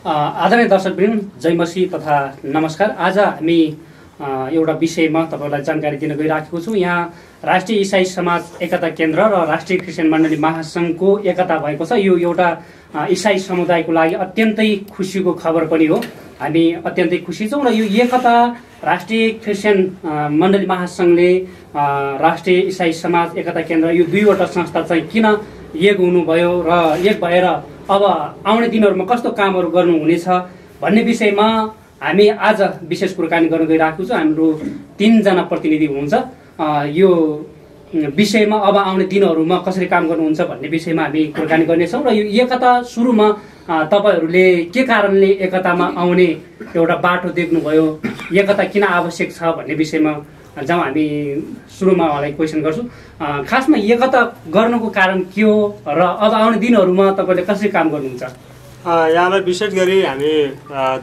आदरणीय दर्शकवृन्द, जय मसीह तथा नमस्कार। आज हामी एउटा विषयमा तपाईँलाई जानकारी दिन गइराखेको छु। यहाँ राष्ट्रिय इसाई समाज एकता केन्द्र र राष्ट्रिय क्रिस्चियन मण्डली महासङ्घको एकता भएको छ। यो एउटा इसाई समुदायको लागि अत्यन्तै खुसीको खबर पनि हो। हामी अत्यन्तै खुसी छौँ र यो एकता राष्ट्रिय क्रिस्चियन मण्डली महासङ्घले राष्ट्रिय इसाई समाज एकता केन्द्र यो दुईवटा संस्था चाहिँ किन एक हुनुभयो र एक भएर अब आउने दिनहरूमा कस्तो कामहरू गर्नुहुनेछ भन्ने विषयमा हामी आज विशेष कुराकानी गर्न गइरहेको छौँ। हाम्रो 3 जना प्रतिनिधि हुनुहुन्छ। यो विषयमा अब आउने दिनहरूमा कसरी काम गर्नुहुन्छ भन्ने विषयमा हामी कुराकानी गर्नेछौँ र यो एकता सुरुमा तपाईहरूले के कारणले एकतामा आउने एउटा बाटो देख्नुभयो, एकता किन आवश्यक छ भन्ने विषयमा जाउँ। हामी सुरुमा उहाँलाई क्वेसन गर्छु। खासमा एकता गर्नुको कारण के हो र अब आउने दिनहरूमा तपाईँले कसरी काम गर्नुहुन्छ? यहाँलाई विशेष गरी हामी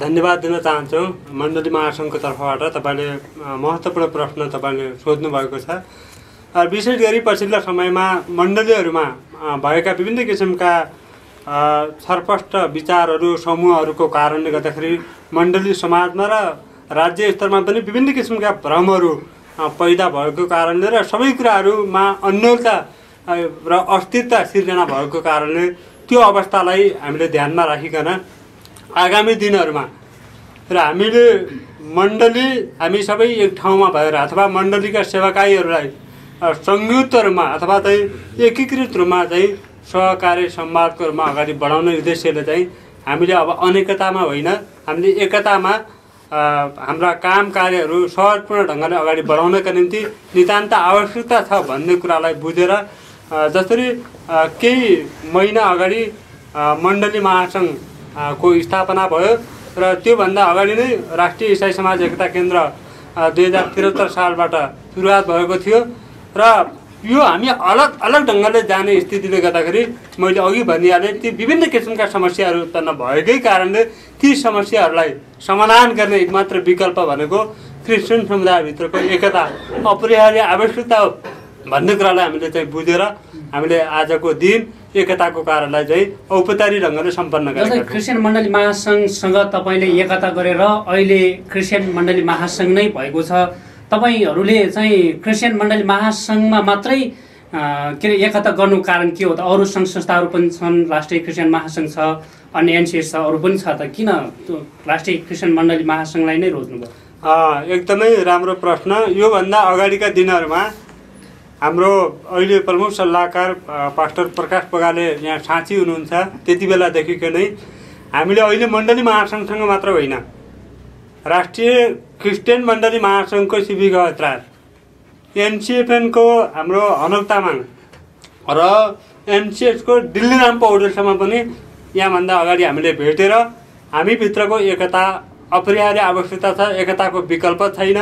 धन्यवाद दिन चाहन्छौँ। मण्डली महासङ्घको तर्फबाट तपाईँले महत्त्वपूर्ण प्रश्न तपाईँले सोध्नु भएको छ। विशेष गरी पछिल्लो समयमा मण्डलीहरूमा भएका विभिन्न किसिमका छरपष्ट विचारहरू समूहहरूको कारणले गर्दाखेरि मण्डली समाजमा र राज्य स्तरमा पनि विभिन्न किसिमका भ्रमहरू पैदा भएको कारणले र सबै कुराहरूमा अन्योलता र अस्थिरता सिर्जना भएको कारणले त्यो अवस्थालाई हामीले ध्यानमा राखिकन आगामी दिनहरूमा र हामीले हामी सबै एक ठाउँमा भएर अथवा मण्डलीका सेवाकाईहरूलाई संयुक्त रूपमा अथवा चाहिँ एकीकृत रूपमा चाहिँ सहकार्य संवादको रूपमा अगाडि बढाउने उद्देश्यले चाहिँ हामीले अब अनेकतामा होइन, हामीले एकतामा हाम्रा काम कार्यहरू सहजपूर्ण ढङ्गले अगाडि बढाउनका निम्ति नितान्त आवश्यकता छ भन्ने कुरालाई बुझेर जसरी केही महिना अगाडि मण्डली महासङ्घको स्थापना भयो र त्योभन्दा अगाडि नै राष्ट्रिय इसाई समाज एकता केन्द्र 2073 सालबाट सुरुवात भएको थियो र यो हामी अलग अलग ढङ्गले जाने स्थितिले गर्दाखेरि मैले अघि भनिहालेँ ती विभिन्न किसिमका समस्याहरू उत्पन्न भएकै कारणले ती समस्याहरूलाई समाधान गर्ने एकमात्र विकल्प भनेको क्रिस्चियन समुदायभित्रको एकता अपरिहार्य आवश्यकता हो भन्ने कुरालाई हामीले चाहिँ बुझेर हामीले आजको दिन एकताको कार्यलाई चाहिँ औपचारिक ढङ्गले सम्पन्न गरेका छौँ। क्रिस्चियन मण्डली महासङ्घसँग तपाईँले एकता गरेर अहिले क्रिस्चियन मण्डली महासङ्घ नै भएको छ। तपाईँहरूले चाहिँ क्रिस्चियन मण्डली महासङ्घमा मात्रै के अरे एकता गर्नुको कारण के हो त? अरू सङ्घ संस्थाहरू पनि छन्, राष्ट्रिय क्रिस्चियन महासङ्घ छ, अन्य एनसिएस छ, अरू पनि छ त, किन राष्ट्रिय क्रिस्चियन मण्डली महासङ्घलाई नै रोज्नुभयो? एकदमै राम्रो प्रश्न। योभन्दा अगाडिका दिनहरूमा हाम्रो अहिले प्रमुख सल्लाहकार पास्टर प्रकाश पगाले यहाँ साँची हुनुहुन्छ, त्यति बेलादेखिको नै हामीले अहिले मण्डली महासङ्घसँग मात्र होइन, राष्ट्रिय क्रिस्चियन मण्डली महासङ्घको शिविर खतराज, एनसिएफएनको हाम्रो हनक तामाङ र एनसिएसको दिल्लीराम पौडेलसम्म पनि यहाँभन्दा अगाडि हामीले भेटेर हामीभित्रको एकता अपरिहार्य आवश्यकता छ, एकताको विकल्प छैन,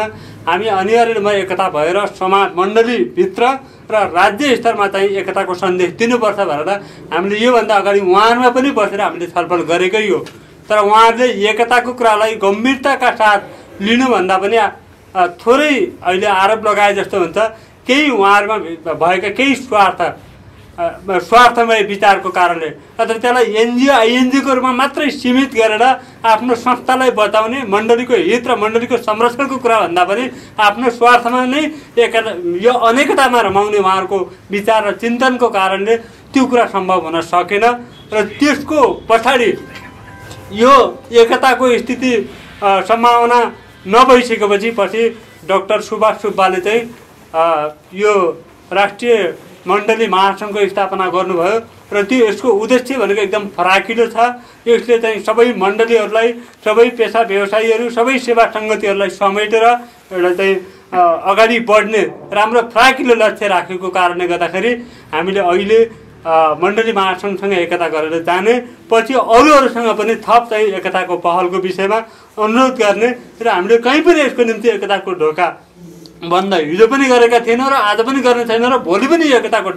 हामी अनिवार्य रूपमा एकता भएर समाज मण्डलीभित्र र राज्य स्तरमा चाहिँ एकताको सन्देश दिनुपर्छ भनेर हामीले योभन्दा अगाडि उहाँहरूमा पनि बसेर हामीले छलफल गरेकै हो। तर उहाँहरूले एकताको कुरालाई गम्भीरताका साथ लिनुभन्दा पनि थोरै अहिले आरोप लगाए जस्तो हुन्छ। केही उहाँहरूमा भएका केही स्वार्थमय विचारको कारणले अथवा त्यसलाई एनजिओ आइएनजिओको रूपमा मात्रै सीमित गरेर आफ्नो संस्थालाई बचाउने, मण्डलीको हित र मण्डलीको संरक्षणको कुरा भन्दा पनि आफ्नो स्वार्थमा नै यो अनेकतामा रमाउने उहाँहरूको विचार र चिन्तनको कारणले त्यो कुरा सम्भव हुन सकेन र त्यसको पछाडि यो एकताको स्थिति सम्भावना नभइसकेपछि पछि डाक्टर सुभाष सुब्बाले चाहिँ यो राष्ट्रिय मण्डली महासङ्घको स्थापना गर्नुभयो र त्यो यसको उद्देश्य भनेको एकदम फराकिलो छ। यसले चाहिँ सबै मण्डलीहरूलाई, सबै पेसा व्यवसायीहरू, सबै सेवा सङ्गतिहरूलाई समेटेर एउटा चाहिँ अगाडि बढ्ने राम्रो फराकिलो लक्ष्य राखेको कारणले गर्दाखेरि हामीले अहिले मण्डली महासङ्घसँग एकता गरेर जाने, पछि अरूहरूसँग पनि थप चाहिँ एकताको पहलको विषयमा अनुरोध गर्ने र हामीले कहीँ पनि यसको निम्ति एकताको ढोका बन्द हिजो पनि गरेका थिएनौँ र आज पनि गर्ने छैन र भोलि पनि एकताको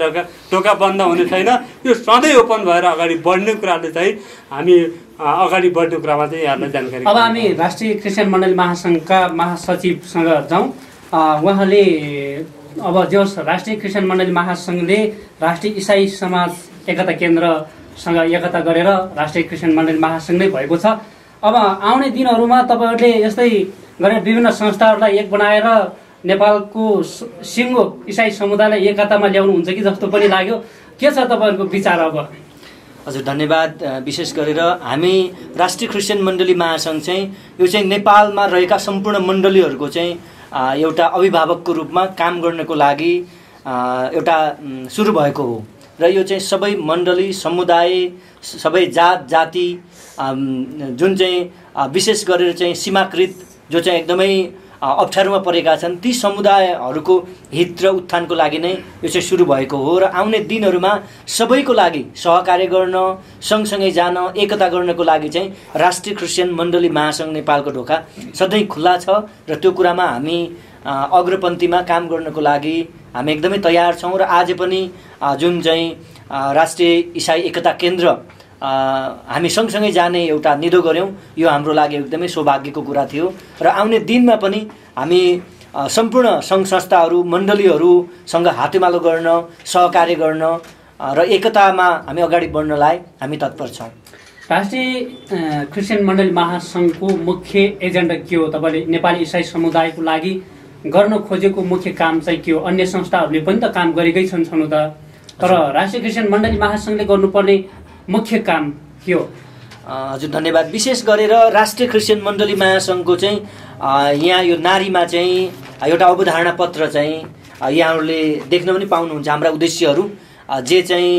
ढोका बन्द हुने छैन। यो सधैँ ओपन भएर अगाडि बढ्ने कुराले चाहिँ हामी अगाडि बढ्ने कुरामा चाहिँ यहाँलाई जानकारी। अब हामी राष्ट्रिय क्रिस्चियन मण्डली महासङ्घका महासचिवसँग जाउँ। उहाँले अब जो राष्ट्रिय क्रिस्चियन मण्डली महासङ्घले राष्ट्रिय इसाई समाज एकता केन्द्र सँग एकता गरेर राष्ट्रिय क्रिस्चियन मण्डली महासङ्घ नै भएको छ। अब आउने दिनहरूमा तपाईँहरूले यस्तै गरेर विभिन्न संस्थाहरूलाई एक बनाएर नेपालको सिङ्गो इसाई समुदायलाई एकतामा ल्याउनुहुन्छ कि जस्तो पनि लाग्यो। के छ तपाईँहरूको विचार? अब हजुर धन्यवाद। विशेष गरेर हामी राष्ट्रिय क्रिस्चियन मण्डली महासङ्घ चाहिँ यो चाहिँ नेपालमा रहेका सम्पूर्ण मण्डलीहरूको चाहिँ एउटा अभिभावकको रूपमा काम गर्नको लागि एउटा सुरु भएको हो र यो चाहिँ सबै मण्डली समुदाय सबै जात जाति जुन चाहिँ विशेष गरेर चाहिँ सीमाकृत जो चाहिँ एकदमै अप्ठ्यारोमा परेका छन् ती समुदायहरूको हित र उत्थानको लागि नै यो चाहिँ सुरु भएको हो र आउने दिनहरूमा सबैको लागि सहकार्य गर्न सँगसँगै जान एकता गर्नको लागि चाहिँ राष्ट्रिय क्रिस्चियन मण्डली महासङ्घ नेपालको ढोका सधैँ खुल्ला छ र त्यो कुरामा हामी अग्रपन्थीमा काम गर्नको लागि हामी एकदमै तयार छौँ र आज पनि जुन चाहिँ राष्ट्रिय इसाई एकता केन्द्र हामी सँगसँगै जाने एउटा निधो गऱ्यौँ यो हाम्रो लागि एकदमै सौभाग्यको कुरा थियो र आउने दिनमा पनि हामी सम्पूर्ण सङ्घ संस्थाहरू मण्डलीहरूसँग हातेमालो गर्न सहकार्य गर्न र एकतामा हामी अगाडि बढ्नलाई हामी तत्पर छौँ। राष्ट्रिय क्रिस्चियन मण्डली महासङ्घको मुख्य एजेन्डा के हो? तपाईँले नेपाली इसाई समुदायको लागि गर्न खोजेको मुख्य काम चाहिँ के हो? अन्य संस्थाहरूले पनि त काम गरेकै छन् छनु त, तर राष्ट्रिय क्रिस्चियन मण्डली महासङ्घले गर्नुपर्ने मुख्य काम के हो? हजुर धन्यवाद। विशेष गरेर राष्ट्रिय क्रिस्चियन मण्डली महासङ्घको चाहिँ यहाँ यो नारीमा चाहिँ एउटा अवधारणा पत्र चाहिँ यहाँहरूले देख्न पनि पाउनुहुन्छ। हाम्रा उद्देश्यहरू जे चाहिँ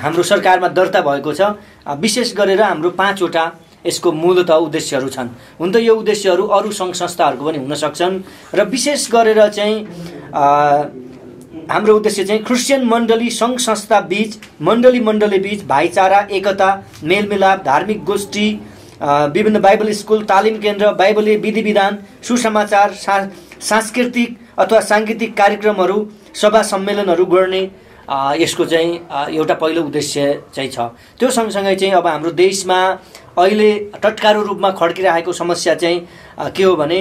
हाम्रो सरकारमा दर्ता भएको छ, विशेष गरेर हाम्रो 5वटा यसको मूलत उद्देश्यहरू छन्। हुन त यो उद्देश्यहरू अरू सङ्घ संस्थाहरूको पनि हुन सक्छन् र विशेष गरेर चाहिँ हाम्रो उद्देश्य चाहिँ क्रिस्चियन मण्डली सङ्घ संस्था बीच मण्डली बीच भाइचारा एकता मेलमिलाप धार्मिक गोष्ठी विभिन्न बाइबल स्कुल तालिम केन्द्र बाइबलीय विधि विधान सुसमाचार सांस्कृतिक अथवा साङ्गीतिक कार्यक्रमहरू सभा सम्मेलनहरू गर्ने यसको चाहिँ एउटा पहिलो उद्देश्य चाहिँ छ। त्यो सँगसँगै चाहिँ अब हाम्रो देशमा अहिले टटकारो रूपमा खड्किरहेको समस्या चाहिँ के हो भने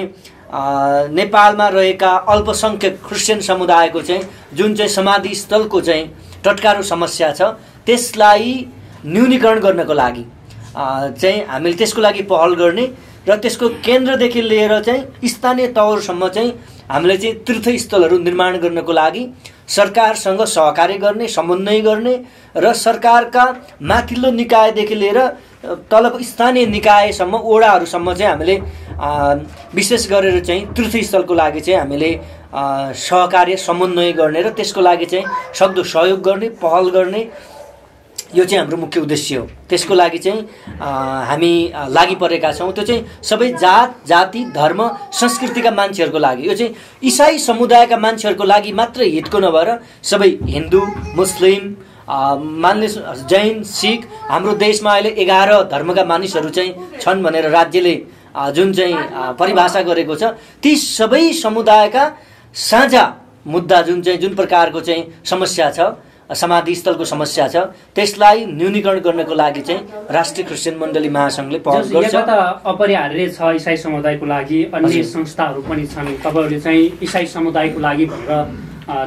नेपालमा रहेका अल्पसङ्ख्यक क्रिस्चियन समुदायको चाहिँ जुन चाहिँ समाधि स्थलको चाहिँ टटकारो समस्या छ त्यसलाई न्यूनीकरण गर्नको लागि चाहिँ हामीले त्यसको लागि पहल गर्ने र त्यसको केन्द्रदेखि लिएर चाहिँ स्थानीय तौरसम्म चाहिँ हामीले चाहिँ तीर्थस्थलहरू निर्माण गर्नको लागि सरकारसँग सहकार्य गर्ने समन्वय गर्ने र सरकारका माथिल्लो निकायदेखि लिएर तलको स्थानीय निकायसम्म ओडाहरूसम्म चाहिँ हामीले विशेष गरेर चाहिँ तीर्थस्थलको लागि चाहिँ हामीले सहकार्य समन्वय गर्ने र त्यसको लागि चाहिँ सक्दो सहयोग गर्ने पहल गर्ने यो चाहिँ हाम्रो मुख्य उद्देश्य हो। त्यसको लागि चाहिँ हामी लागि परेका छौँ। त्यो चाहिँ सबै जात जाति धर्म संस्कृतिका मान्छेहरूको लागि, यो चाहिँ इसाई समुदायका मान्छेहरूको लागि मात्र हितको नभएर सबै हिन्दू मुस्लिम मान्ने जैन सिख हाम्रो देशमा अहिले 11 धर्मका मानिसहरू चाहिँ छन् भनेर राज्यले जुन चाहिँ परिभाषा गरेको छ ती सबै समुदायका साझा मुद्दा जुन प्रकारको चाहिँ समस्या छ समाधि स्थलको समस्या छ त्यसलाई न्यूनीकरण गर्नको लागि चाहिँ राष्ट्रिय क्रिस्चियन मण्डली महासङ्घले पहल गर्छ। अपरिहार्य छ इसाई समुदायको लागि अन्य संस्थाहरू पनि छन्। तपाईँहरूले चाहिँ इसाई समुदायको लागि भनेर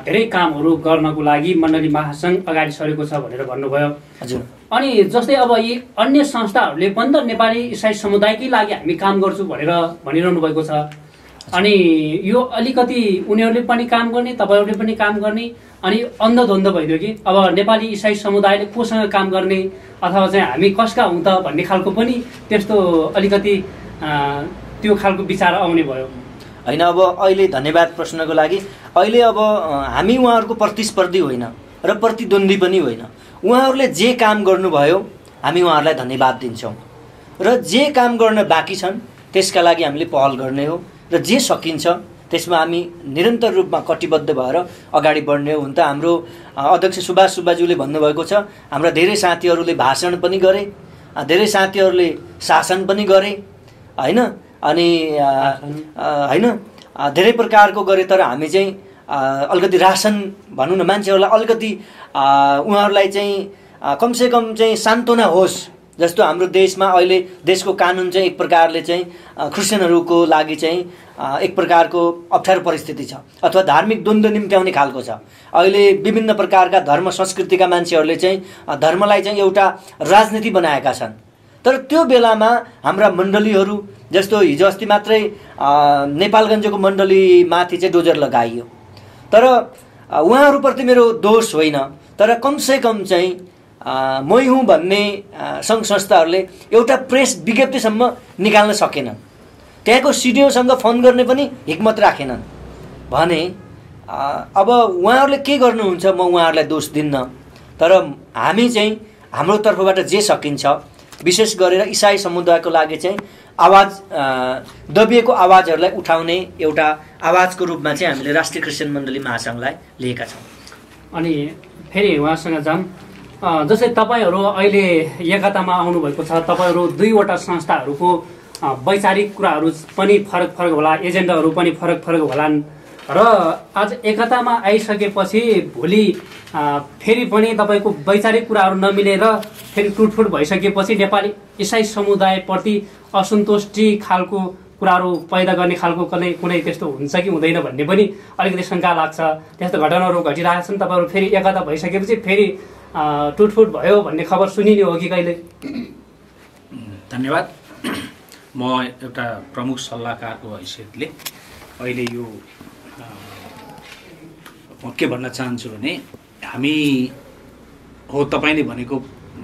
धेरै कामहरू गर्नको लागि मण्डली महासङ्घ अगाडि सरेको छ भनेर भन्नुभयो। हजुर। अनि जस्तै अब यी अन्य संस्थाहरूले पनि त नेपाली इसाई समुदायकै लागि हामी काम गर्छौँ भनेर भनिरहनु भएको छ। अनि यो अलिकति उनीहरूले पनि काम गर्ने तपाईँहरूले पनि काम गर्ने अनि अन्धद्वन्द भइदियो कि अब नेपाली इसाई समुदायले कोसँग काम गर्ने अथवा चाहिँ हामी कसका हुँ त भन्ने खालको पनि त्यस्तो अलिकति त्यो खालको विचार आउने भयो होइन। अब अहिले धन्यवाद प्रश्नको लागि। अहिले अब हामी उहाँहरूको प्रतिस्पर्धी होइन र प्रतिद्वन्दी पनि होइन। उहाँहरूले जे काम गर्नुभयो हामी उहाँहरूलाई धन्यवाद दिन्छौँ र जे काम गर्न बाँकी छन् त्यसका लागि हामीले पहल गर्ने हो र जे सकिन्छ त्यसमा हामी निरन्तर रूपमा कटिबद्ध भएर अगाडि बढ्ने हो। हुन त हाम्रो अध्यक्ष सुभाष सुब्बाज्यूले भन्नुभएको छ हाम्रा धेरै साथीहरूले भाषण पनि गरे, धेरै साथीहरूले शासन पनि गरे होइन, अनि होइन धेरै प्रकारको गरे, तर हामी चाहिँ अलिकति रासन भनौँ न मान्छेहरूलाई अलिकति उहाँहरूलाई चाहिँ कमसेकम चाहिँ सान्त्वना होस् जस्तो हाम्रो देशमा अहिले देशको कानुन चाहिँ एक प्रकारले चाहिँ क्रिस्चियनहरूको लागि चाहिँ एक प्रकारको अप्ठ्यारो परिस्थिति छ अथवा धार्मिक द्वन्द्व निम्त्याउने खालको छ। अहिले विभिन्न प्रकारका धर्म संस्कृतिका मान्छेहरूले चाहिँ धर्मलाई चाहिँ एउटा राजनीति बनाएका छन्। तर त्यो बेलामा हाम्रा मण्डलीहरू जस्तो हिजो अस्ति मात्रै नेपालगञ्जको मण्डलीमाथि चाहिँ डोजर लगाइयो। तर उहाँहरूप्रति मेरो दोष होइन, तर कमसेकम चाहिँ मै हुँ भन्ने सङ्घ संस्थाहरूले एउटा प्रेस विज्ञप्तिसम्म निकाल्न सकेनन्। त्यहाँको सिडिओसँग फोन गर्ने पनि हिक्मत राखेनन् भने अब उहाँहरूले के गर्नुहुन्छ म उहाँहरूलाई दोष दिन्न। तर हामी चाहिँ हाम्रो तर्फबाट जे सकिन्छ, विशेष गरेर इसाई समुदायको लागि चाहिँ आवाज दबिएको आवाजहरूलाई उठाउने एउटा आवाजको रूपमा चाहिँ हामीले राष्ट्रिय क्रिस्चियन मण्डली महासङ्घलाई लिएका छौँ। अनि फेरि उहाँसँग जाऊँ, जस्तै तपाईँहरू अहिले एकतामा आउनुभएको छ, तपाईँहरू दुईवटा संस्थाहरूको वैचारिक कुराहरू पनि फरक फरक होला, एजेन्डाहरू पनि फरक फरक होलान् र आज एकतामा आइसकेपछि भोलि फेरि पनि तपाईँको वैचारिक कुराहरू नमिलेर फेरि टुटफुट भइसकेपछि नेपाली इसाई समुदायप्रति असन्तुष्टि खालको कुराहरू पैदा गर्ने खालको कुनै त्यस्तो हुन्छ कि हुँदैन भन्ने पनि अलिकति शङ्का लाग्छ। त्यस्तो घटनाहरू घटिरहेछन्। तपाईँहरू फेरि एकता भइसकेपछि फेरि टुटफुट भयो भन्ने खबर सुनिने हो कि कहिले? धन्यवाद। म एउटा प्रमुख सल्लाहकारको हैसियतले अहिले यो म के भन्न चाहन्छु भने हामी हो तपाईँले भनेको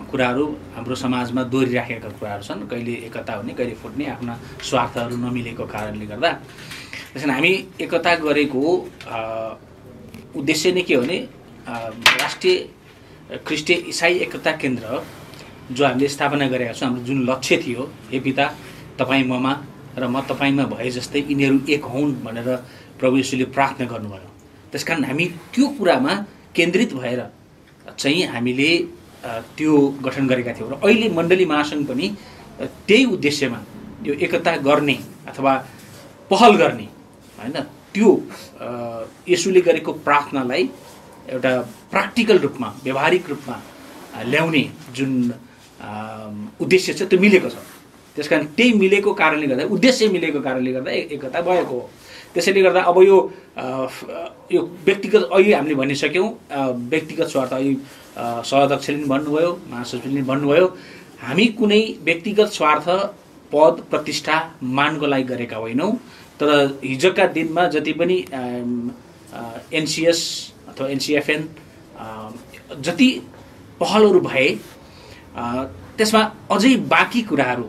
कुराहरू हाम्रो समाजमा दोहोरिराखेका कुराहरू छन्। कहिले एकता हुने, कहिले फुट्ने, आफ्ना स्वार्थहरू नमिलेको कारणले गर्दा। त्यसैले हामी एकता गरेको उद्देश्य नै के हो भने राष्ट्रिय क्रिस्चियन इसाई एकता केन्द्र जो हामीले स्थापना गरेका छौँ, हाम्रो जुन लक्ष्य थियो, हे पिता तपाईँ ममा र म तपाईँमा भए जस्तै यिनीहरू एक हुन् भनेर प्रभु येशूले प्रार्थना गर्नुभयो। त्यसकारण हामी त्यो कुरामा केन्द्रित भएर चाहिँ हामीले त्यो गठन गरेका थियौँ र अहिले मण्डली महासङ्घ पनि त्यही उद्देश्यमा यो एकता गर्ने अथवा पहल गर्ने होइन, त्यो येशूले गरेको प्रार्थनालाई एउटा प्र्याक्टिकल रूपमा, व्यवहारिक रूपमा ल्याउने जुन उद्देश्य छ त्यो मिलेको छ। त्यसकारण त्यही मिलेको कारणले गर्दा, उद्देश्य मिलेको कारणले गर्दा एकता भएको हो। त्यसैले गर्दा अब यो व्यक्तिगत अहिले हामीले भनिसक्यौँ, व्यक्तिगत स्वार्थ अहिले सहअध्यक्षले पनि भन्नुभयो, महासचिवले पनि भन्नुभयो, हामी कुनै व्यक्तिगत स्वार्थ, पद, प्रतिष्ठा, मानको लागि गरेका होइनौँ। तर हिजोका दिनमा जति पनि एनसिएस अथवा एनसिएफएन जति पहलहरू भए त्यसमा अझै बाँकी कुराहरू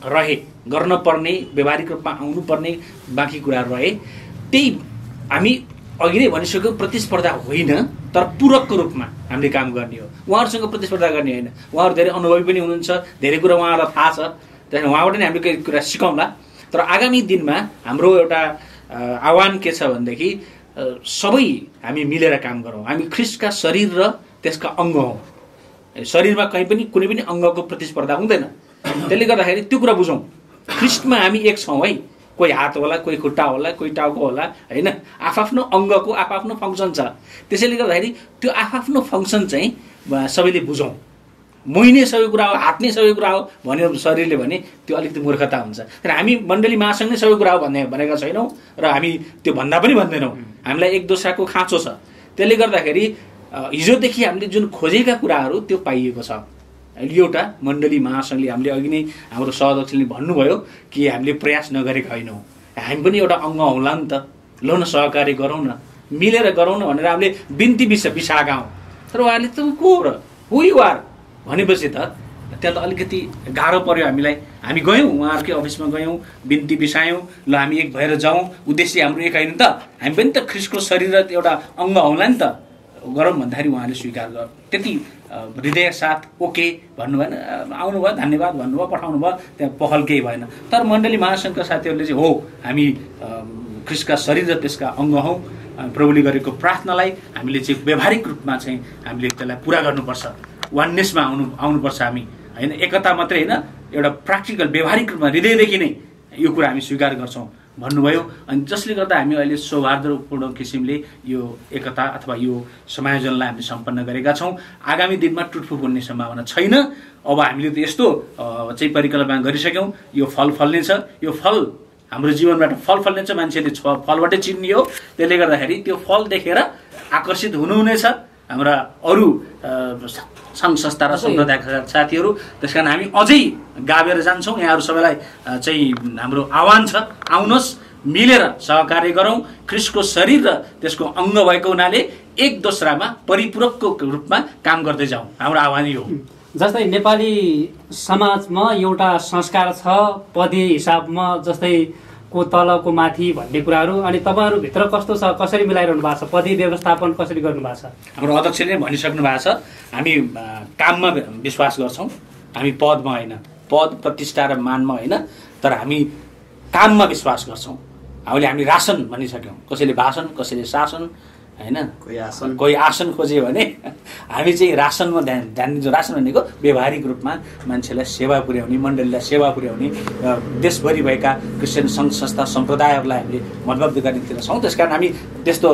रहे, गर्न पर्ने, व्यावहारिक रूपमा आउनुपर्ने बाँकी कुराहरू रहे। त्यही हामी अघि नै भनिसक्यौँ, प्रतिस्पर्धा होइन तर पूरकको रूपमा हामीले काम गर्ने हो। उहाँहरूसँग प्रतिस्पर्धा गर्ने होइन। उहाँहरू धेरै अनुभवी पनि हुनुहुन्छ, धेरै कुरा उहाँहरूलाई थाहा छ, त्यहाँदेखि उहाँबाट नै हामीले केही कुरा सिकौँला। तर आगामी दिनमा हाम्रो एउटा आह्वान के छ भनेदेखि सबै हामी मिलेर काम गरौँ। हामी ख्रिस्टका शरीर र त्यसका अङ्ग हौँ। शरीरमा कहीँ पनि कुनै पनि अङ्गको प्रतिस्पर्धा हुँदैन। त्यसले गर्दाखेरि त्यो कुरा बुझौँ, ख्रिस्टमा हामी एक छौँ है। कोही हात होला, कोही खुट्टा होला, कोही टाउको होला, होइन, आफआफ्नो अङ्गको आफआफ्नो फङ्सन छ। त्यसैले गर्दाखेरि त्यो आफआफ्नो फङ्सन चाहिँ सबैले बुझौँ। मुही नै सबै कुरा हो, हात नै सबै कुरा हो भन्यो शरीरले भने त्यो अलिकति मूर्खता हुन्छ। तर हामी मण्डली महासङ्घ नै सबै कुरा हो भनेका छैनौँ र हामी त्यो भन्दा पनि भन्दैनौँ। हामीलाई एक दोस्राको खाँचो छ। त्यसले गर्दाखेरि हिजोदेखि हामीले जुन खोजेका कुराहरू त्यो पाइएको छ। एउटा मण्डली महासङ्घले हामीले अघि नै हाम्रो सहअध्यक्षले भन्नुभयो कि हामीले प्रयास नगरेका होइनौँ, हामी पनि एउटा अङ्ग होला नि त, लो न सहकारी गरौँ न, मिलेर गरौँ न भनेर हामीले बिन्ती बिसाएका हौँ। तर उहाँले त को र हु यु आर भनेपछि त त्यहाँ त अलिकति गाह्रो पर्यो हामीलाई। हामी गयौँ, उहाँहरूकै अफिसमा गयौँ, बिन्ती बिसायौँ, ल हामी एक भएर जाउँ, उद्देश्य हाम्रो एक होइन त, हामी पनि त ख्रिस्टको शरीर र एउटा अङ्ग होला नि त, गरौँ भन्दाखेरि उहाँले स्वीकार गर्नु, त्यति हृदय साथ ओके भन्नुभएन, आउनुभयो, धन्यवाद भन्नुभयो, पठाउनु भयो, त्यहाँ पहल केही भएन। तर मण्डली महासङ्घका साथीहरूले चाहिँ हो हामी ख्रिस्टका शरीर र त्यसका अङ्ग हौँ, प्रभुले गरेको प्रार्थनालाई हामीले चाहिँ व्यावहारिक रूपमा चाहिँ हामीले त्यसलाई पुरा गर्नुपर्छ, वाननेसमा आउनुपर्छ हामी, होइन, एकता मात्रै होइन, एउटा प्र्याक्टिकल व्यावहारिक रूपमा हृदयदेखि नै यो कुरा हामी स्वीकार गर्छौँ भन्नुभयो। अनि जसले गर्दा हामी अहिले सौहार्दपूर्ण किसिमले यो एकता अथवा यो समायोजनलाई हामीले सम्पन्न गरेका छौँ। आगामी दिनमा टुटफुट हुने सम्भावना छैन। अब हामीले त यस्तो चाहिँ परिकल्पना गरिसक्यौँ, यो फल फल्नेछ, यो फल हाम्रो जीवनबाट फल फल्नेछ, मान्छेले फलबाटै चिन्ने हो। त्यसले गर्दाखेरि त्यो फल देखेर आकर्षित हुनुहुनेछ हाम्रा अरू सङ्घ संस्था र सम्प्रदायका साथीहरू। त्यस कारण हामी अझै गाभेर जान्छौँ। यहाँहरू सबैलाई चाहिँ हाम्रो आह्वान छ, आउनुहोस्, मिलेर सहकार्य गरौँ। ख्रिस्टको शरीर र त्यसको अङ्ग भएको हुनाले एक दोस्रामा परिपूरकको रूपमा काम गर्दै जाउँ, हाम्रो आह्वान यो हो। जस्तै नेपाली समाजमा एउटा संस्कार छ पदीय हिसाबमा, जस्तै को तलको माथि भन्ने कुराहरू, अनि तपाईँहरूभित्र कस्तो छ, कसरी मिलाइरहनु भएको छ, पदीय व्यवस्थापन कसरी गर्नु भएको छ? हाम्रो अध्यक्षले भनिसक्नु भएको छ, हामी काममा विश्वास गर्छौँ, हामी पदमा होइन, पद प्रतिष्ठा र मानमा होइन, तर हामी काममा विश्वास गर्छौँ। हामी रासन भनिसक्यौँ, कसैले भाषण, कसैले शासन, होइन, कोही आसन खोज्यो भने हामी चाहिँ रासनमा ध्यान दिन्छौँ। रासन भनेको व्यवहारिक रूपमा मान्छेलाई सेवा पुर्याउने, मण्डलीलाई सेवा पुर्याउने, देशभरि भएका क्रिस्चियन सङ्घ संस्था सम्प्रदायहरूलाई हामीले मतबद्ध गर्नेतिर छौँ। त्यस कारण हामी त्यस्तो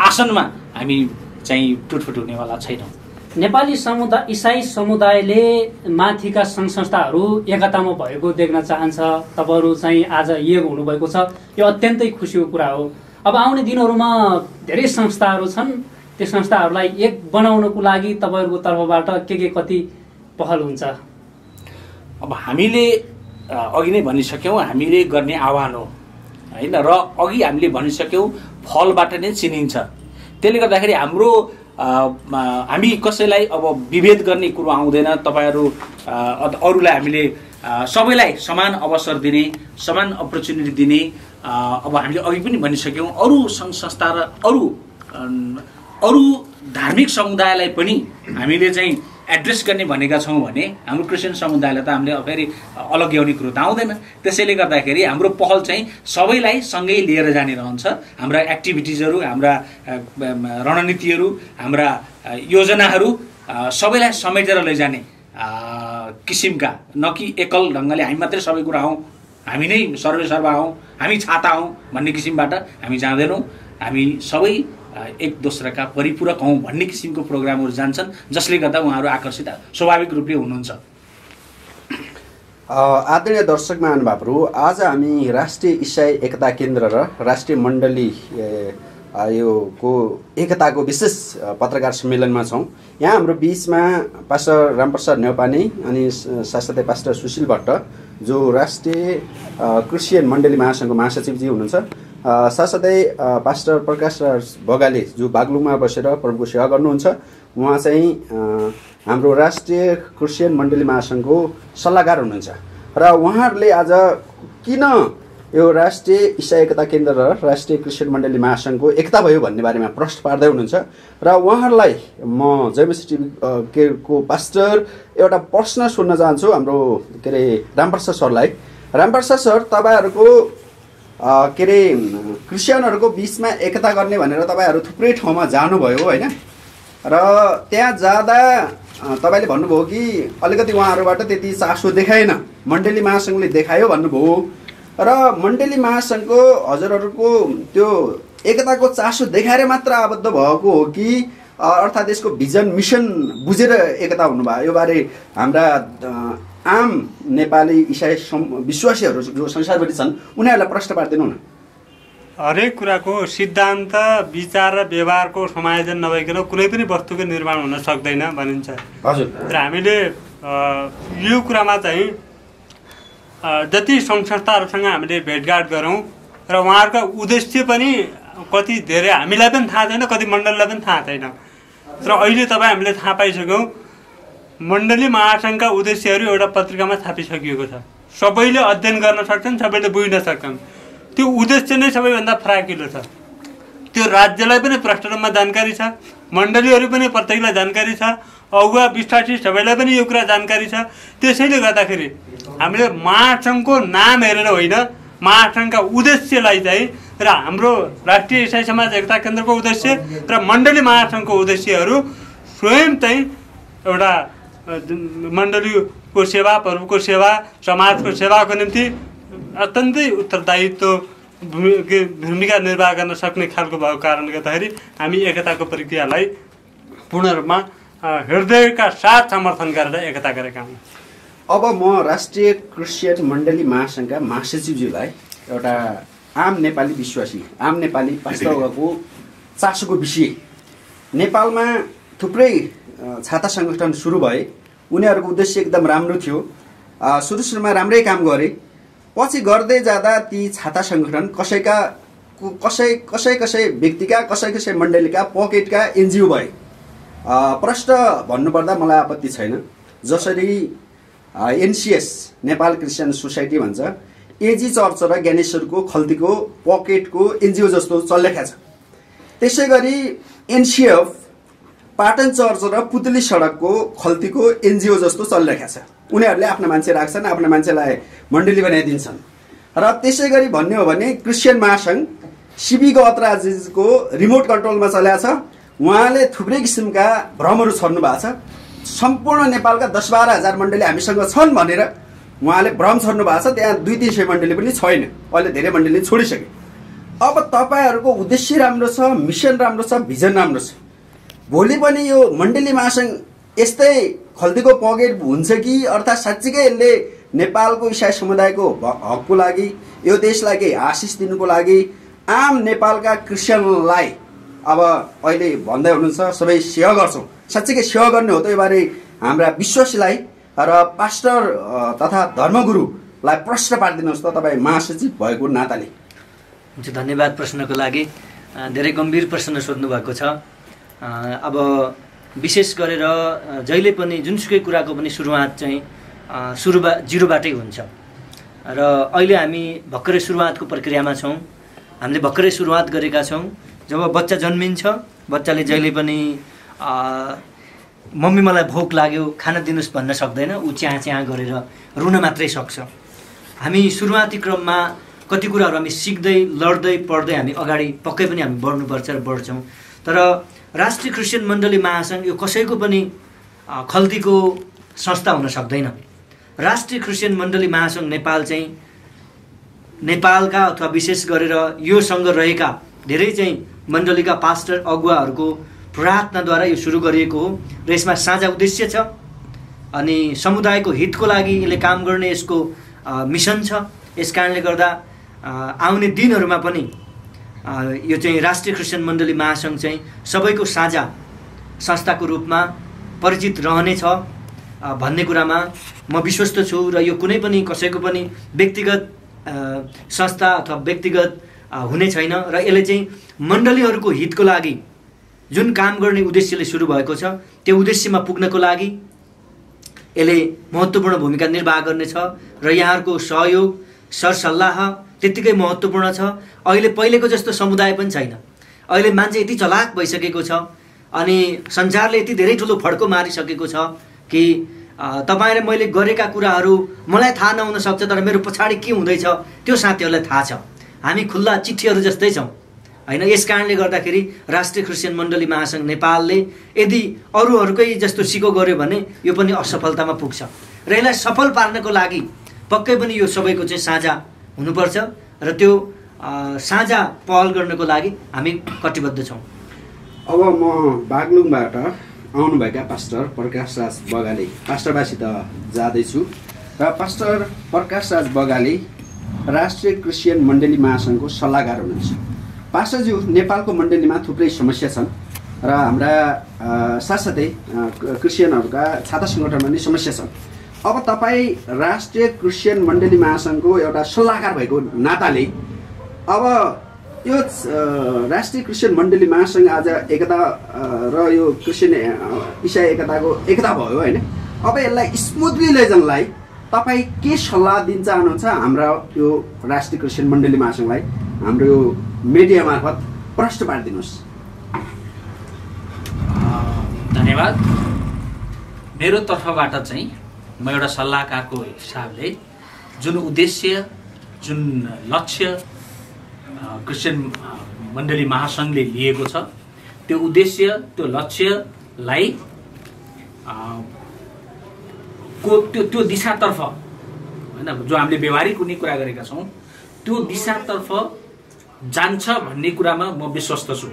आसनमा हामी चाहिँ टुटफुट हुनेवाला छैनौँ। नेपाली समुदाय, इसाई समुदायले माथिका सङ्घ संस्थाहरू एकतामा भएको देख्न चाहन्छ। तपाईँहरू चाहिँ आज एक हुनुभएको छ, यो अत्यन्तै खुसीको कुरा हो। अब आउने दिनहरूमा धेरै संस्थाहरू छन्, त्यो संस्थाहरूलाई एक बनाउनको लागि तपाईँहरूको तर्फबाट के कति पहल हुन्छ? अब हामीले अघि नै भनिसक्यौँ, हामीले गर्ने आह्वान हो, होइन, र अघि हामीले भनिसक्यौँ फलबाट नै चिनिन्छ। त्यसले गर्दाखेरि हाम्रो हामी कसैलाई अब विभेद गर्ने कुरो आउँदैन। तपाईँहरू अरूलाई हामीले सबैलाई समान अवसर दिने, समान अपर्च्युनिटी दिने। अब हामीले अघि पनि भनिसक्यौँ, अरू सङ्घ संस्था र अरू धार्मिक समुदायलाई पनि हामीले चाहिँ एड्रेस गर्ने भनेका छौँ भने हाम्रो क्रिस्चियन समुदायलाई त हामीले फेरि अलग्याउने कुरो त आउँदैन। त्यसैले गर्दाखेरि हाम्रो पहल चाहिँ सबैलाई सँगै लिएर जाने रहन्छ। हाम्रा एक्टिभिटिजहरू, हाम्रा रणनीतिहरू, हाम्रा योजनाहरू सबैलाई समेटेर लैजाने किसिमका, न कि एकल ढङ्गले हामी मात्रै सबै कुरा हौँ, हामी नै सर्वेसर्वा हौँ, हामी छाता हौँ भन्ने किसिमबाट हामी जाँदैनौँ। हामी सबै एक दोस्राका परिपूरक हौँ भन्ने किसिमको प्रोग्रामहरू जान्छन्, जसले गर्दा उहाँहरू आकर्षित स्वाभाविक रूपले हुनुहुन्छ। आदरणीय दर्शक महानुभावहरू, आज हामी राष्ट्रिय इसाई एकता केन्द्र र राष्ट्रिय मण्डली को एकताको विशेष पत्रकार सम्मेलनमा छौँ। यहाँ हाम्रो बिचमा पास्टर रामप्रसाद न्यौपाने अनि साथसाथै पास्टर सुशील भट्ट जो राष्ट्रिय क्रिस्चियन मण्डली महासङ्घको महासचिवजी हुनुहुन्छ, साथसाथै पास्टर प्रकाश बगाले जो बागलुङमा बसेर प्रभुको सेवा गर्नुहुन्छ। उहाँ चाहिँ हाम्रो राष्ट्रिय क्रिस्चियन मण्डली महासङ्घको सल्लाहकार हुनुहुन्छ। र उहाँहरूले आज किन यो राष्ट्रिय इसाई एकता केन्द्र र राष्ट्रिय क्रिस्चियन मण्डली महासङ्घको एकता भयो भन्ने बारेमा प्रश्न पार्दै हुनुहुन्छ। र उहाँहरूलाई म जयमसी टिभी को पास्टर एउटा प्रश्न सोध्न चाहन्छु हाम्रो रामप्रसाद सरलाई। रामप्रसाद सर, तपाईँहरूको क्रिस्चियनहरूको बिचमा एकता गर्ने भनेर तपाईँहरू थुप्रै ठाउँमा जानुभयो होइन, र त्यहाँ जाँदा तपाईँले भन्नुभयो कि अलिकति उहाँहरूबाट त्यति चासो देखाएन, मण्डली महासङ्घले देखायो भन्नुभयो। र मण्डली महासङ्घको हजुरहरूको त्यो एकताको चासो देखाएर मात्र आबद्ध भएको हो कि अर्थात् यसको भिजन मिसन बुझेर एकता हुनुभयो? यो बारे हाम्रा आम नेपाली इसाई विश्वासीहरू जो संसारभरि छन् उनीहरूलाई प्रश्न पार्दैनौ न? हरेक कुराको सिद्धान्त, विचार र व्यवहारको समायोजन नभइकन कुनै पनि वस्तुको निर्माण हुन सक्दैन भनिन्छ। हजुर। र हामीले यो कुरामा चाहिँ जति सङ्घ संस्थाहरूसँग हामीले भेटघाट गरौँ र उहाँहरूका उद्देश्य पनि कति धेरै हामीलाई पनि थाहा छैन, कति मण्डलीलाई पनि थाहा छैन। र अहिले तपाईँ हामीले थाहा पाइसक्यौँ, मण्डली महासङ्घका उद्देश्यहरू एउटा पत्रिकामा छापिसकिएको छ। सबैले अध्ययन गर्न सक्छन्, सबैले बुझ्न सक्छन्। त्यो उद्देश्य नै सबैभन्दा फराकिलो छ। त्यो राज्यलाई पनि प्रष्ट रूपमा जानकारी छ, मण्डलीहरू पनि प्रत्येकलाई जानकारी छ, अगुवा विश्वासी सबैलाई पनि यो कुरा जानकारी छ। त्यसैले गर्दाखेरि हामीले महासङ्घको नाम हेरेर होइन, महासङ्घका उद्देश्यलाई चाहिँ र हाम्रो राष्ट्रिय इसाई समाज एकता केन्द्रको उद्देश्य र मण्डली महासङ्घको उद्देश्यहरू स्वयं चाहिँ एउटा मण्डलीको सेवा, प्रभुको सेवा, समाजको सेवाको निम्ति अत्यन्तै उत्तरदायित्व भूमिका निर्वाह गर्न सक्ने खालको भएको कारणले गर्दाखेरि हामी एकताको प्रक्रियालाई पूर्ण रूपमा हृदयका साथ समर्थन गरेर एकता गरेका हौँ। अब म राष्ट्रिय क्रिस्चियन मण्डली महासङ्घका महासचिवज्यूलाई एउटा आम नेपाली विश्वासी, आम नेपाली वास्तवको चासोको विषय, नेपालमा थुप्रै छाता सङ्गठन सुरु भए, उनीहरूको उद्देश्य एकदम राम्रो थियो, सुरुमा राम्रै काम गरे, पछि गर्दै जाँदा ती छाता सङ्गठन कसै व्यक्तिका कसै मण्डलीका पकेटका एनजिओ भए। प्रश्न भन्नुपर्दा मलाई आपत्ति छैन, जसरी एनसिएस नेपाल क्रिस्चियन सोसाइटी भन्छ, एजी चर्च र ज्ञानेश्वरको खल्तीको पकेटको एनजिओ जस्तो चलिरहेको छ। त्यसै गरी एनसिएफ पाटन चर्च र पुतली सडकको खल्तीको एनजिओ जस्तो चलिरहेको छ। उनीहरूले आफ्ना मान्छे राख्छन्, आफ्ना मान्छेलाई मण्डली बनाइदिन्छन्। र त्यसै गरी भन्ने हो भने क्रिस्चियन महासङ्घ सिबी गौतराजको रिमोट कन्ट्रोलमा चलेको छ। उहाँले थुप्रै किसिमका भ्रमहरू छर्नु भएको छ। सम्पूर्ण नेपालका 10-12 हजार मण्डली हामीसँग छन् भनेर उहाँले भ्रम छर्नु भएको छ। त्यहाँ 200-300 मण्डली पनि छैन, अहिले धेरै मण्डली छोडिसके। अब तपाईँहरूको उद्देश्य राम्रो छ, मिसन राम्रो छ, भिजन राम्रो छ, भोलि पनि यो मण्डली महासङ्घ यस्तै खल्तीको पकेट हुन्छ कि अर्थात् साँच्चीकै यसले नेपालको इसाई समुदायको हकको लागि, यो देशलाई केही आशिष दिनुको लागि आम नेपालका क्रिस्चियनलाई अब अहिले भन्दै हुनुहुन्छ सबै सेवा गर्छौँ, साँच्चीकै सेवा गर्ने हो त यो बारे हाम्रा विश्वासीलाई र पास्टर तथा धर्मगुरुलाई प्रश्न पारिदिनुहोस् त तपाईँ महासचिव भएको नाताले। हुन्छ, धन्यवाद प्रश्नको लागि। धेरै गम्भीर प्रश्न सोध्नु भएको छ। अब विशेष गरेर जहिले पनि जुनसुकै कुराको पनि सुरुवात चाहिँ जिरोबाटै हुन्छ र अहिले हामी भर्खरै सुरुवातको प्रक्रियामा छौँ। हामीले भर्खरै सुरुवात गरेका छौँ। जब बच्चा जन्मिन्छ, बच्चाले जहिले पनि मम्मी मलाई भोक लाग्यो खाना दिनुहोस् भन्न सक्दैन, ऊ च्याँ गरेर रुन मात्रै सक्छ। हामी सुरुवाती क्रममा कति कुराहरू हामी सिक्दै लड्दै पढ्दै हामी अगाडि पक्कै पनि हामी बढ्नुपर्छ र बढ्छौँ। तर राष्ट्रिय क्रिस्चियन मण्डली महासङ्घ यो कसैको पनि खल्तीको संस्था हुन सक्दैन। राष्ट्रिय क्रिस्चियन मण्डली महासङ्घ नेपाल चाहिँ नेपालका अथवा विशेष गरेर योसँग रहेका धेरै चाहिँ मण्डलीका पास्टर अगुवाहरूको प्रार्थनाद्वारा यो सुरु गरिएको हो र यसमा साझा उद्देश्य छ अनि समुदायको हितको लागि यसले काम गर्ने यसको मिसन छ। यस कारणले गर्दा आउने दिनहरूमा पनि यो चाहिँ राष्ट्रिय क्रिस्चियन मण्डली महासङ्घ चाहिँ सबैको साझा संस्थाको रूपमा परिचित रहनेछ भन्ने कुरामा म विश्वस्त छु र यो कुनै पनि कसैको पनि व्यक्तिगत संस्था अथवा व्यक्तिगत हुने छैन र यसले चाहिँ मण्डलीहरूको हितको लागि जुन काम गर्ने उद्देश्यले सुरु भएको छ त्यो उद्देश्यमा पुग्नको लागि यसले महत्त्वपूर्ण भूमिका निर्वाह गर्नेछ र यहाँहरूको सहयोग सरसल्लाह त्यत्तिकै महत्त्वपूर्ण छ। अहिले पहिलेको जस्तो समुदाय पनि छैन। अहिले मान्छे यति चलाक भइसकेको छ अनि संसारले यति धेरै ठुलो फड्को मारिसकेको छ कि तपाईँ र मैले गरेका कुराहरू मलाई थाहा नहुन सक्छ, तर मेरो पछाडि के हुँदैछ त्यो साथीहरूलाई थाहा छ। हामी खुल्ला चिठीहरू जस्तै छौँ होइन। यस कारणले गर्दाखेरि राष्ट्रिय क्रिस्चियन मण्डली महासङ्घ नेपालले यदि अरूहरूकै जस्तो सिको गर्यो भने यो पनि असफलतामा पुग्छ र यसलाई सफल पार्नको लागि पक्कै पनि यो सबैको चाहिँ साझा हुनुपर्छ र त्यो साझा पहल गर्नको लागि हामी कटिबद्ध छौँ। अब म बागलुङबाट आउनुभएका पास्टर प्रकाश राज बगाले पास्टरबासित जाँदैछु र पास्टर प्रकाश राज बगाले राष्ट्रिय क्रिस्चियन मण्डली महासङ्घको सल्लाहकार हुनुहुन्छ। पास्टरज्यू, नेपालको मण्डलीमा थुप्रै समस्या छन् र हाम्रा साथसाथै क्रिस्चियनहरूका छाता सङ्गठनमा पनि समस्या छन्। अब तपाईँ राष्ट्रिय क्रिस्चियन मण्डली महासङ्घको एउटा सल्लाहकार भएको नाताले अब यो राष्ट्रिय क्रिस्चियन मण्डली महासङ्घ आज एकता र यो क्रिस्चियन इसाई एकता भयो होइन। अब यसलाई स्मुथली लैजानलाई तपाईँ के सल्लाह दिन चाहनुहुन्छ हाम्रा यो राष्ट्रिय क्रिस्चियन मण्डली महासङ्घलाई? हाम्रो यो मिडिया मार्फत प्रश्न पारिदिनुहोस्। धन्यवाद। मेरो तर्फबाट चाहिँ म एउटा सल्लाहकारको हिसाबले जुन उद्देश्य जुन लक्ष्य क्रिस्चियन मण्डली महासङ्घले लिएको छ त्यो उद्देश्य त्यो लक्ष्यलाई त्यो दिशातर्फ होइन, जो हामीले व्यवहारिक हुने कुरा गरेका छौँ त्यो दिशातर्फ जान्छ भन्ने कुरामा म विश्वस्त छु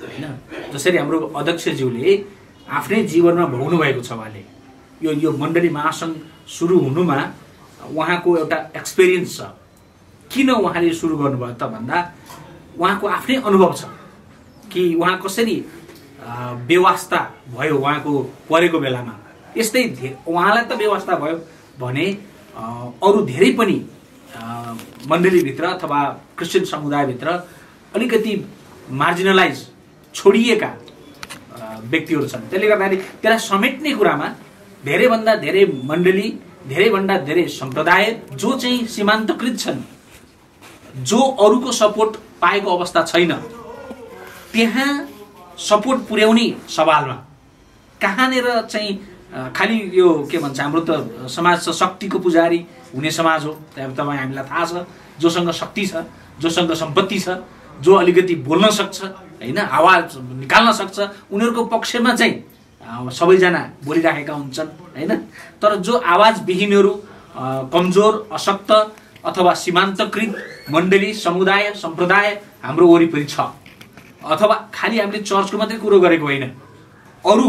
होइन। जसरी हाम्रो अध्यक्षज्यूले आफ्नै जीवनमा भोग्नु भएको छ, उहाँले यो मण्डली महासङ्घ सुरु हुनुमा उहाँको एउटा एक्सपिरियन्स छ। किन उहाँले सुरु गर्नुभयो त भन्दा उहाँको आफ्नै अनुभव छ कि उहाँ कसरी बेवास्ता भयो उहाँको परेको बेलामा। यस्तै उहाँलाई त बेवास्ता भयो भने अरू धेरै पनि मण्डलीभित्र अथवा क्रिस्चियन समुदायभित्र अलिकति मार्जिनलाइज छोडिएका व्यक्तिहरू छन्। त्यसले गर्दाखेरि त्यसलाई समेट्ने कुरामा धेरैभन्दा धेरै मण्डली, धेरैभन्दा धेरै सम्प्रदाय जो चाहिँ सीमान्तकृत छन्, जो अरूको सपोर्ट पाएको अवस्था छैन, त्यहाँ सपोर्ट पुर्याउने सवालमा कहाँनिर चाहिँ खालि यो के भन्छ, हाम्रो त समाज छ शक्तिको पुजारी हुने समाज हो। तपाईँ हामीलाई थाहा छ, जोसँग शक्ति छ, जोसँग सम्पत्ति छ, जो अलिकति बोल्न सक्छ होइन, आवाज निकाल्न सक्छ, उनीहरूको पक्षमा चाहिँ सबैजना बोलिराखेका हुन्छन् होइन। तर जो आवाजविहीनहरू, कमजोर, अशक्त अथवा सीमान्तकृत मण्डली, समुदाय, सम्प्रदाय हाम्रो वरिपरि छ। अथवा खालि हामीले चर्चको मात्रै कुरो गरेको होइन, अरू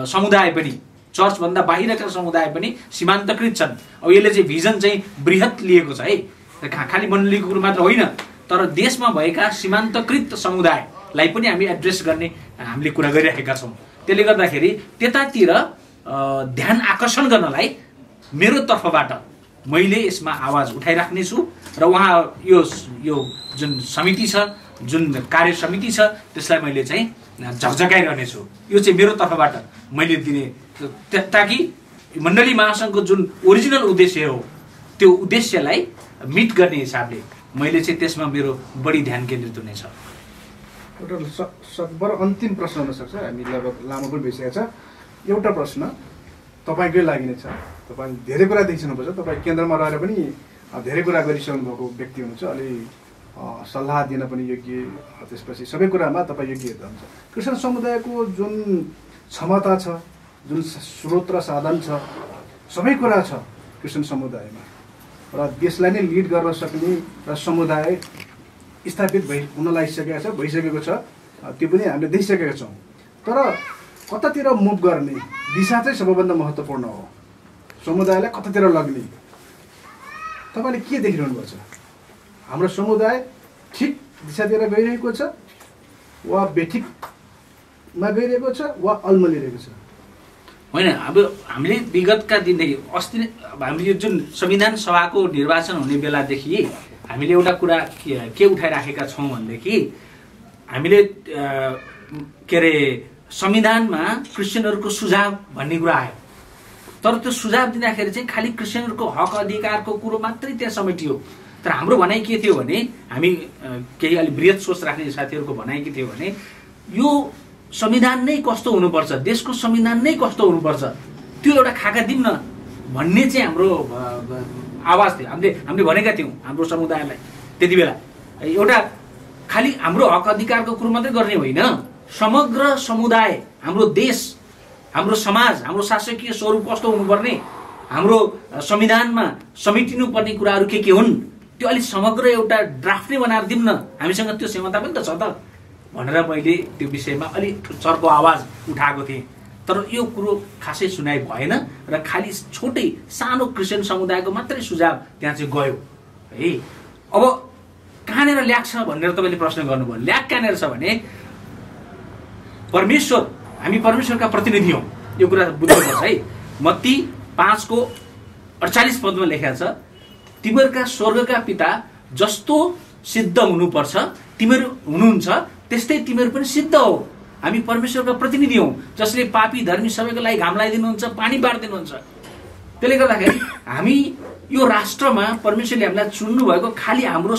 समुदाय पनि, चर्चभन्दा बाहिरका समुदाय पनि सीमान्तकृत छन्। अब यसले चाहिँ भिजन चाहिँ बृहत लिएको छ है, खालि मण्डलीको कुरो मात्र होइन, तर देशमा भएका सीमान्तकृत समुदायलाई पनि हामी एड्रेस गर्ने हामीले कुरा गरिरहेका छौँ। त्यसले गर्दाखेरि त्यतातिर ध्यान आकर्षण गर्नलाई मेरो तर्फबाट मैले यसमा आवाज उठाइराख्नेछु र उहाँ यो जुन समिति छ, जुन कार्य समिति छ, त्यसलाई मैले चाहिँ झकझकाइरहनेछु। यो चाहिँ मेरो तर्फबाट मैले दिने, ताकि मण्डली महासङ्घको जुन ओरिजिनल उद्देश्य हो त्यो उद्देश्यलाई मिट गर्ने हिसाबले मैले चाहिँ त्यसमा मेरो बढी ध्यान केन्द्रित हुनेछ। एउटा सकभर अन्तिम प्रश्न हुनसक्छ, हामी लगभग लामो पनि भइसकेको छ। एउटा प्रश्न तपाईँकै लागि नै छ। तपाईँ धेरै कुरा देखिसक्नुपर्छ, तपाईँ केन्द्रमा रहेर पनि धेरै कुरा गरिसक्नु भएको व्यक्ति हुनुहुन्छ, अलि सल्लाह दिन पनि योग्य, त्यसपछि सबै कुरामा तपाईँ योग्य हुनुहुन्छ। क्रिस्चियन समुदायको जुन क्षमता छ, जुन स्रोत र साधन छ, सबै कुरा छ क्रिस्चियन समुदायमा र देशलाई नै लिड गर्न सक्ने र समुदाय स्थापित हुन भइसकेको छ, त्यो पनि हामीले देखिसकेका छौँ। तर कतातिर मुभ गर्ने दिशा चाहिँ सबैभन्दा महत्त्वपूर्ण हो। समुदायलाई कतातिर लग्ने तपाईँले के देखिरहनु भएको छ? हाम्रो समुदाय ठिक दिशातिर गइरहेको छ वा बेठिकमा गइरहेको छ वा अल्मलिरहेको छ? होइन, अब हामीले विगतका दिनदेखि अस्ति हामीले यो जुन संविधान सभाको निर्वाचन हुने बेलादेखि हामीले एउटा कुरा के उठाइराखेका छौँ भनेदेखि हामीले के अरे संविधानमा क्रिस्चियनहरूको सुझाव भन्ने कुरा आयो। तर त्यो सुझाव दिँदाखेरि चाहिँ खालि क्रिस्चियनहरूको हक अधिकारको कुरो मात्रै त्यहाँ समेटियो। तर हाम्रो भनाइ के थियो भने, हामी केही अलिक बृहत सोच राख्ने साथीहरूको भनाइ के थियो भने, यो संविधान नै कस्तो हुनुपर्छ, देशको संविधान नै कस्तो हुनुपर्छ, त्यो एउटा खाका दिउँ न भन्ने चाहिँ हाम्रो आवाज थियो। हामीले भनेका थियौँ हाम्रो समुदायलाई त्यति बेला। एउटा खालि हाम्रो हक अधिकारको कुरो मात्रै गर्ने होइन, समग्र समुदाय, हाम्रो देश, हाम्रो समाज, हाम्रो शासकीय स्वरूप कस्तो हुनुपर्ने, हाम्रो संविधानमा समेटिनु पर्ने कुराहरू के हुन्, त्यो अलिक समग्र एउटा ड्राफ्ट नै बनाएर दिउँ न, हामीसँग त्यो क्षमता पनि त छ त भनेर मैले त्यो विषयमा अलिक चर्को आवाज उठाएको थिएँ। तर यो कुरो खासै सुनाइ भएन र खालि छोटै सानो क्रिस्चियन समुदायको मात्रै सुझाव त्यहाँ चाहिँ गयो है। अब कहाँनिर ल्याक छ भनेर तपाईँले प्रश्न गर्नुभयो। ल्याक कहाँनिर छ भने, परमेश्वर, हामी परमेश्वरका प्रतिनिधि हौँ, यो कुरा बुझ्नुपर्छ है। मत्ती 5:48 पदमा लेखेको छ, तिमीहरूका स्वर्गका पिता जस्तो सिद्ध हुनुपर्छ, तिमीहरू हुनुहुन्छ त्यस्तै तिमीहरू पनि सिद्ध हो। हामी परमेश्वरका प्रतिनिधि हौँ, जसले पापी धर्मी सबैको लागि घाम लगाइदिनुहुन्छ, पानी बाँडिदिनुहुन्छ। त्यसले गर्दाखेरि हामी यो राष्ट्रमा परमेश्वरले हामीलाई चुन्नु भएको खालि हाम्रो